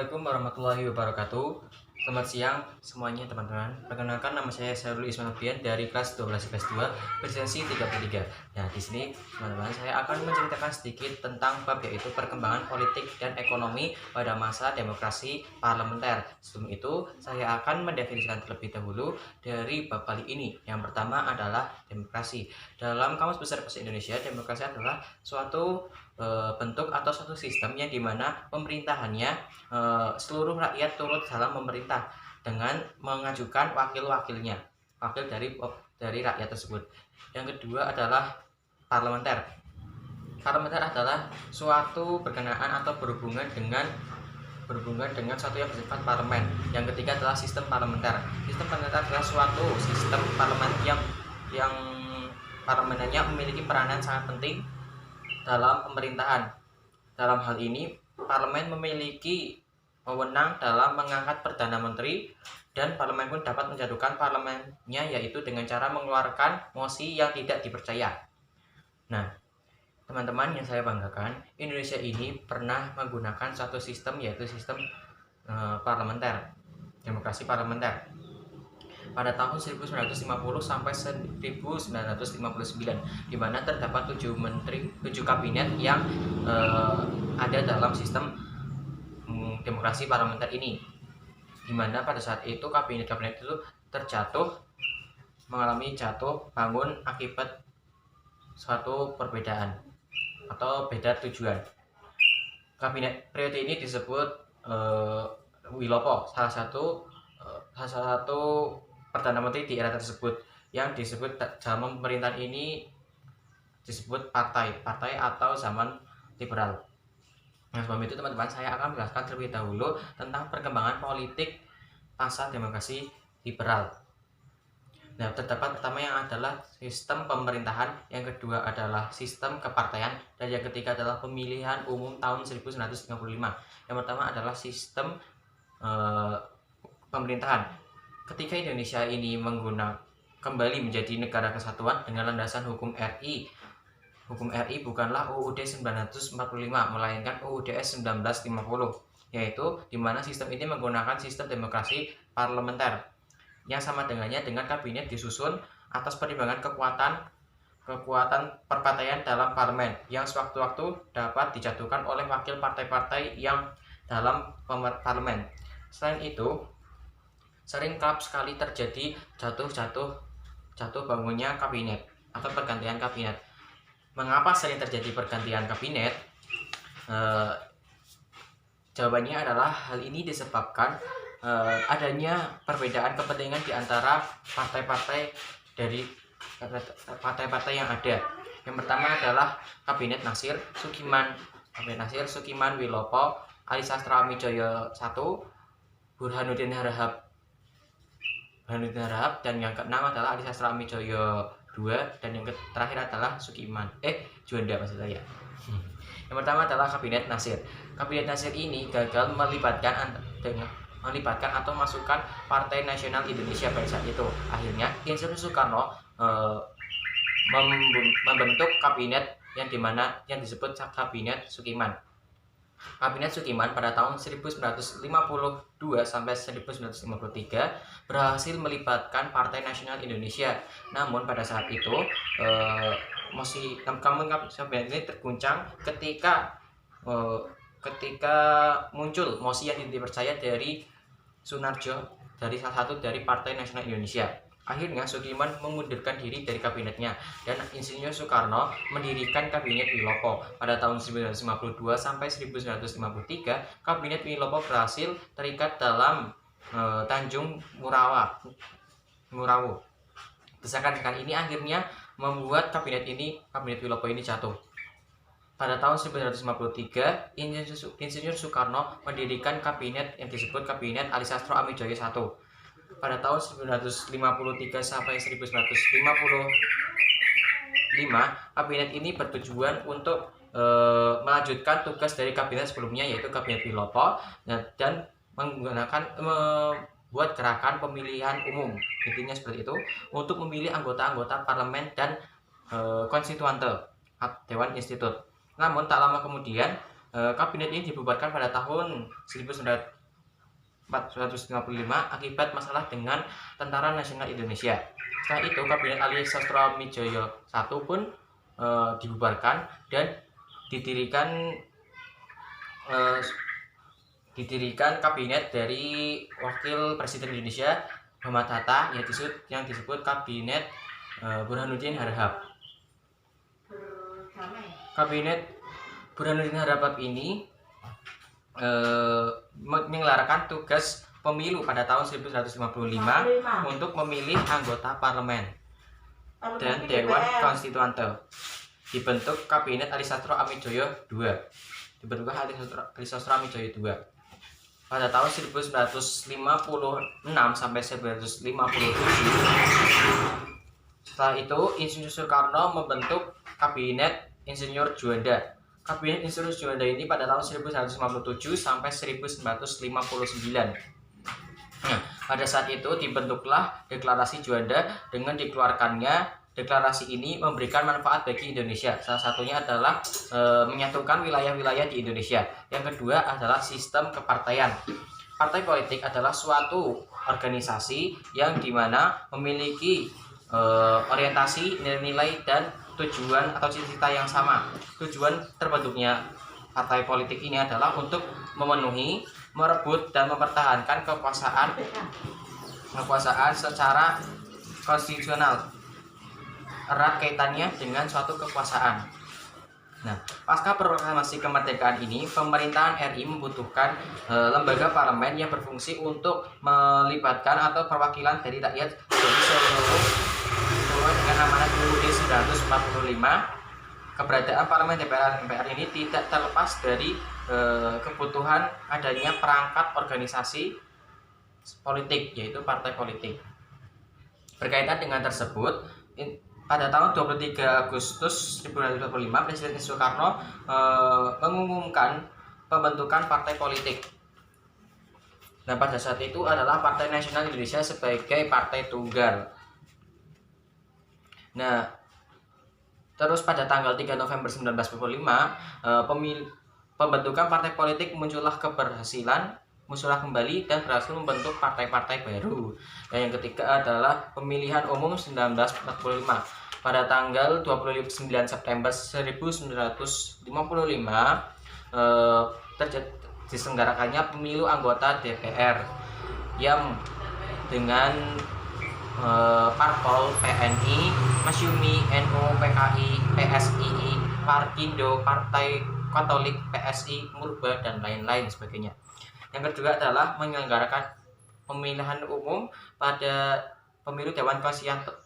Assalamualaikum warahmatullahi wabarakatuh. Selamat siang semuanya teman-teman. Perkenalkan, nama saya Syahrul Ismail dari kelas 12 kelas 2 presensi 33. Nah, di sini teman-teman saya akan menceritakan sedikit tentang bab yaitu perkembangan politik dan ekonomi pada masa demokrasi parlementer. Sebelum itu, saya akan mendefinisikan terlebih dahulu dari bab kali ini. Yang pertama adalah demokrasi. Dalam Kamus Besar Bahasa Indonesia, demokrasi adalah suatu bentuk atau suatu sistem yang dimana pemerintahannya seluruh rakyat turut dalam memerintah dengan mengajukan wakil-wakilnya, wakil dari rakyat tersebut. Yang kedua adalah parlementer. Parlementer adalah suatu berkenaan atau berhubungan dengan suatu yang bersifat parlemen. Yang ketiga adalah sistem parlementer. Sistem parlementer adalah suatu sistem parlemen yang parlemennya memiliki peranan sangat penting dalam pemerintahan. Dalam hal ini, parlemen memiliki wewenang dalam mengangkat Perdana Menteri, dan parlemen pun dapat menjatuhkan parlemennya yaitu dengan cara mengeluarkan mosi yang tidak dipercaya. Nah, teman-teman yang saya banggakan, Indonesia ini pernah menggunakan suatu sistem yaitu sistem parlementer, demokrasi parlementer pada tahun 1950 sampai 1959, di mana terdapat 7 kabinet yang ada dalam sistem demokrasi parlementer ini, di mana pada saat itu kabinet-kabinet itu mengalami jatuh bangun akibat suatu perbedaan atau beda tujuan. Kabinet periode ini disebut Wilopo, salah satu Perdana Menteri di era tersebut, yang disebut dalam pemerintahan ini disebut partai atau zaman liberal. Nah, sebelum itu teman-teman saya akan menjelaskan terlebih dahulu tentang perkembangan politik pasca demokrasi liberal. Nah, terdapat pertama yang adalah sistem pemerintahan, yang kedua adalah sistem kepartaian, dan yang ketiga adalah pemilihan umum tahun 1955. Yang pertama adalah sistem pemerintahan. Ketika Indonesia ini kembali menjadi negara kesatuan dengan landasan hukum RI. Hukum RI bukanlah UUD 1945, melainkan UUDS 1950, yaitu di mana sistem ini menggunakan sistem demokrasi parlementer yang sama dengannya dengan kabinet disusun atas pertimbangan kekuatan perpartaian dalam parlemen yang sewaktu-waktu dapat dijatuhkan oleh wakil partai-partai yang dalam parlemen. Selain itu, sering kerap sekali terjadi jatuh bangunnya kabinet atau pergantian kabinet. Mengapa sering terjadi pergantian kabinet? Jawabannya adalah hal ini disebabkan adanya perbedaan kepentingan di antara partai-partai yang ada. Yang pertama adalah Kabinet Nasir Sukiman Wilopo, Ali Sastroamidjojo I, Burhanuddin Harahap, dan yang keenam adalah Ali Sastroamidjojo II, dan yang terakhir adalah Juanda maksud saya. Yang pertama adalah Kabinet Nasir. Kabinet Nasir ini gagal melibatkan atau masukkan Partai Nasional Indonesia pada saat itu. Akhirnya Insinyur Soekarno membentuk kabinet yang disebut Kabinet Sukiman. Kabinet Sukiman pada tahun 1952 sampai 1953 berhasil melibatkan Partai Nasional Indonesia. Namun pada saat itu kabinet ini terguncang ketika muncul mosi yang tidak dipercaya dari Sunarjo, dari salah satu dari Partai Nasional Indonesia. Akhirnya Sukiman mengundurkan diri dari kabinetnya, dan Insinyur Soekarno mendirikan Kabinet Wilopo. Pada tahun 1952 sampai 1953, Kabinet Wilopo berhasil terikat dalam Tanjung Murawo. Desakan-desakan ini akhirnya membuat Kabinet Wilopo ini jatuh. Pada tahun 1953, Insinyur Soekarno mendirikan kabinet yang disebut Kabinet Ali Sastroamidjojo I. Pada tahun 1953 sampai 1955, kabinet ini bertujuan untuk melanjutkan tugas dari kabinet sebelumnya, yaitu Kabinet Wilopo, dan membuat gerakan pemilihan umum, intinya seperti itu, untuk memilih anggota-anggota parlemen dan konstituante Dewan Institut. Namun tak lama kemudian Kabinet ini dibubarkan pada tahun 1955 akibat masalah dengan Tentara Nasional Indonesia. Setelah itu Kabinet Ali Sostroamidjojo I pun dibubarkan dan didirikan kabinet dari Wakil Presiden Indonesia Muhammad Hatta yang disebut Kabinet Burhanuddin Harahap. Kabinet Burhanuddin Harahap ini menyelenggarakan tugas pemilu pada tahun 1955 untuk memilih anggota parlemen dan Dewan Konstituante. Dibentuk Kabinet Ali Sostroamidjojo II. Pada tahun 1956 sampai 1957. Setelah itu Insinyur Soekarno membentuk Kabinet Insinyur Juanda. Kabinet Insinyur Juanda ini pada tahun 1957 sampai 1959. Pada saat itu dibentuklah Deklarasi Juanda. Dengan dikeluarkannya deklarasi ini memberikan manfaat bagi Indonesia. Salah satunya adalah menyatukan wilayah-wilayah di Indonesia. Yang kedua adalah sistem kepartaian. Partai politik adalah suatu organisasi yang dimana memiliki orientasi, nilai-nilai, dan tujuan atau cita-cita yang sama. Tujuan terbentuknya partai politik ini adalah untuk memenuhi, merebut, dan mempertahankan kekuasaan secara konstitusional. Erat kaitannya dengan suatu kekuasaan. Nah, pasca proklamasi kemerdekaan ini, pemerintahan RI membutuhkan lembaga parlemen yang berfungsi untuk melibatkan atau perwakilan dari rakyat dari seluruh dengan amanat UUD 1945. Keberadaan parlemen DPR MPR ini tidak terlepas dari kebutuhan adanya perangkat organisasi politik, yaitu partai politik. Berkaitan dengan tersebut, pada tahun 23 Agustus 1945, Presiden Soekarno mengumumkan pembentukan partai politik. Nah, pada saat itu adalah Partai Nasional Indonesia sebagai partai tunggal. Nah, terus pada tanggal 3 November 1945, pembentukan partai politik muncullah keberhasilan, musyawarah kembali, dan berhasil membentuk partai-partai baru. Dan yang ketiga adalah pemilihan umum 1945. Pada tanggal 29 September 1955 diselenggarakannya pemilu anggota DPR yang dengan parpol PNI, Masyumi, NU, PKI, PSII, Parkindo, Partai Katolik, PSI, Murba, dan lain-lain sebagainya. Yang kedua adalah menyelenggarakan pemilihan umum pada pemilu Dewan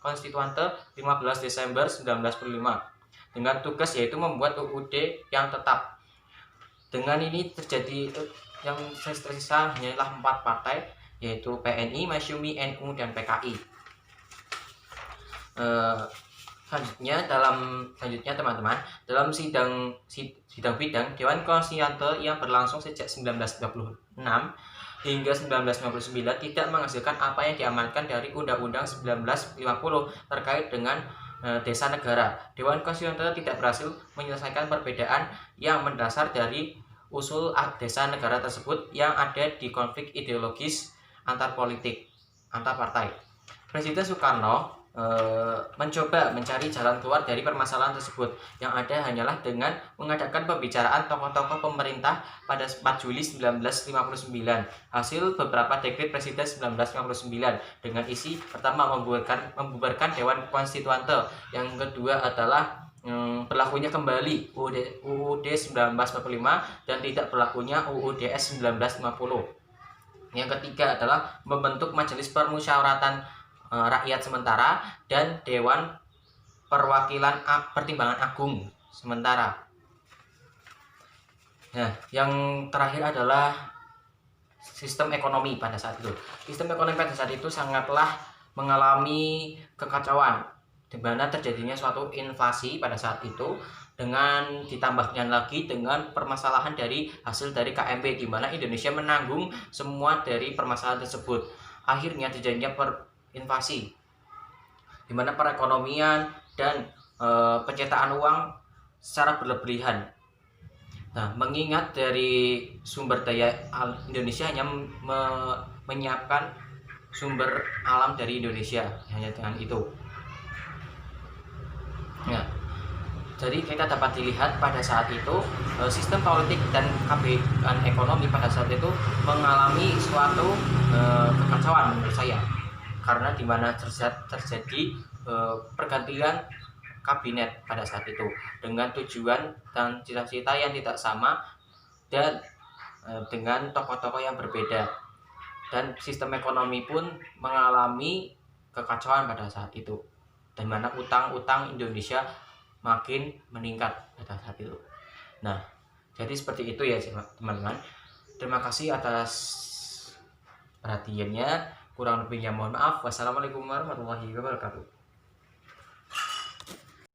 Konstituante 15 Desember 1945 dengan tugas yaitu membuat UUD yang tetap. Dengan ini terjadi yang tersisa hanyalah 4 partai, yaitu PNI, Masyumi, NU, dan PKI. Selanjutnya teman-teman, dalam sidang bidang Dewan Konstituante yang berlangsung sejak 1936 hingga 1999 tidak menghasilkan apa yang diamanatkan dari Undang-Undang 1950 terkait dengan desa negara. Dewan Konstituante tidak berhasil menyelesaikan perbedaan yang mendasar dari usul desa negara tersebut yang ada di konflik ideologis antar partai. Presiden Soekarno mencoba mencari jalan keluar dari permasalahan tersebut. Yang ada hanyalah dengan mengadakan pembicaraan tokoh-tokoh pemerintah pada 4 Juli 1959. Hasil beberapa dekret Presiden 1959 dengan isi pertama membubarkan Dewan Konstituante, yang kedua adalah berlakunya kembali UUD 1945 dan tidak berlakunya UUDS 1950. Yang ketiga adalah membentuk Majelis Permusyawaratan Rakyat sementara dan Dewan Pertimbangan Agung sementara. Nah, yang terakhir adalah sistem ekonomi pada saat itu. Sistem ekonomi pada saat itu sangatlah mengalami kekacauan, di mana terjadinya suatu inflasi pada saat itu, dengan ditambahkan lagi dengan permasalahan dari hasil dari KMP, di mana Indonesia menanggung semua dari permasalahan tersebut. Akhirnya terjadinya invasi, di mana perekonomian dan pencetakan uang secara berlebihan. Nah, mengingat dari sumber daya Indonesia hanya menyiapkan sumber alam dari Indonesia hanya dengan itu. Nah, jadi kita dapat dilihat pada saat itu sistem politik dan kebijakan ekonomi pada saat itu mengalami suatu kekacauan menurut saya, karena di mana terjadi pergantian kabinet pada saat itu dengan tujuan dan cita-cita yang tidak sama dan dengan tokoh-tokoh yang berbeda, dan sistem ekonomi pun mengalami kekacauan pada saat itu, di mana utang-utang Indonesia makin meningkat pada saat itu. Nah, jadi seperti itu ya teman-teman. Terima kasih atas perhatiannya. Kurang lebihnya mohon maaf. Wassalamualaikum warahmatullahi wabarakatuh.